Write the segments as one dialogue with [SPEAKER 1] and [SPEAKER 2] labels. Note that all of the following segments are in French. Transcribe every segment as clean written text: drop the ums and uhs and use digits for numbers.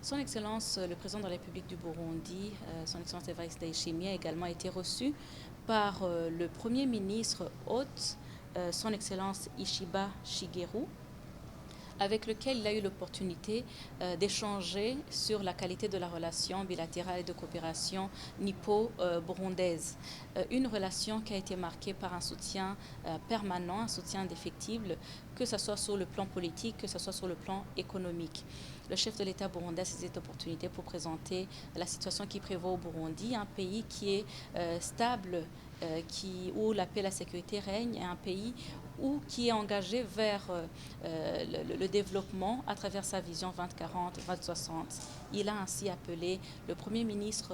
[SPEAKER 1] Son Excellence, le président de la République du Burundi, Son Excellence Evariste Ndayishimiye, a également été reçu par le Premier ministre hôte, Son Excellence Ishiba Shigeru, avec lequel il a eu l'opportunité d'échanger sur la qualité de la relation bilatérale et de coopération nippo-burundaise. Une relation qui a été marquée par un soutien permanent, un soutien indéfectible, que ce soit sur le plan politique, que ce soit sur le plan économique. Le chef de l'État burundais a saisi cette opportunité pour présenter la situation qui prévaut au Burundi, un pays qui est stable, où la paix et la sécurité règnent, et un pays qui est engagé vers le développement à travers sa vision 2040-2060. Il a ainsi appelé le Premier ministre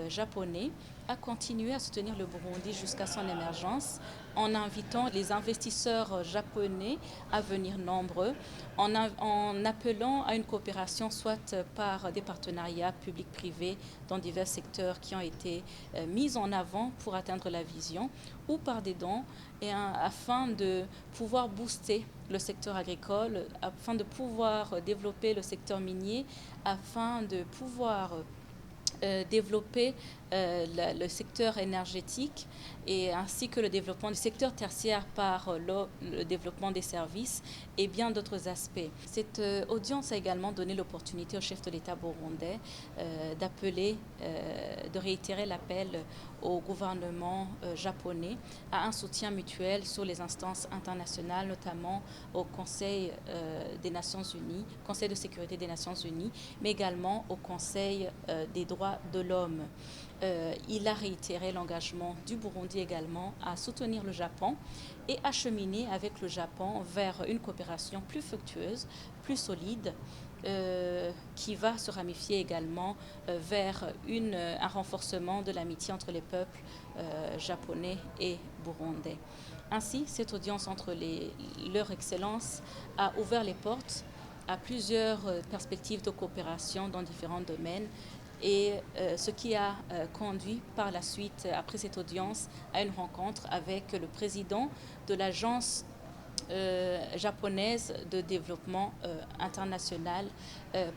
[SPEAKER 1] japonais à continuer à soutenir le Burundi jusqu'à son émergence, en invitant les investisseurs japonais à venir nombreux, en appelant à une coopération soit par des partenariats publics-privés dans divers secteurs qui ont été mis en avant pour atteindre la vision, ou par des dons, afin de pouvoir booster le secteur agricole, afin de pouvoir développer le secteur minier, afin de pouvoir développer le secteur énergétique et ainsi que le développement du secteur tertiaire par le développement des services et bien d'autres aspects. Cette audience a également donné l'opportunité au chef de l'État burundais d'appeler, de réitérer l'appel au gouvernement japonais à un soutien mutuel sur les instances internationales, notamment au Conseil des Nations Unies, Conseil de sécurité des Nations Unies, mais également au Conseil des droits de l'homme. Il a réitéré l'engagement du Burundi également à soutenir le Japon et à cheminer avec le Japon vers une coopération plus fructueuse, plus solide, qui va se ramifier également vers un renforcement de l'amitié entre les peuples japonais et burundais. Ainsi, cette audience entre leur Excellence a ouvert les portes à plusieurs perspectives de coopération dans différents domaines, et ce qui a conduit par la suite, après cette audience, à une rencontre avec le président de l'agence japonaise de développement international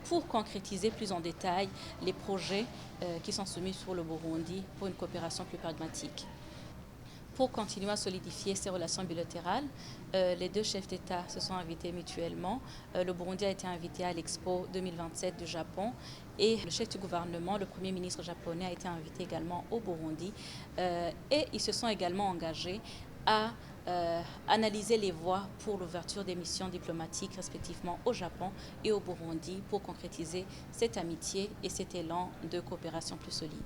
[SPEAKER 1] pour concrétiser plus en détail les projets qui sont soumis sur le Burundi pour une coopération plus pragmatique. Pour continuer à solidifier ces relations bilatérales, les deux chefs d'État se sont invités mutuellement. Le Burundi a été invité à l'Expo 2027 du Japon et le chef du gouvernement, le Premier ministre japonais, a été invité également au Burundi. Et ils se sont également engagés à analyser les voies pour l'ouverture des missions diplomatiques respectivement au Japon et au Burundi pour concrétiser cette amitié et cet élan de coopération plus solide.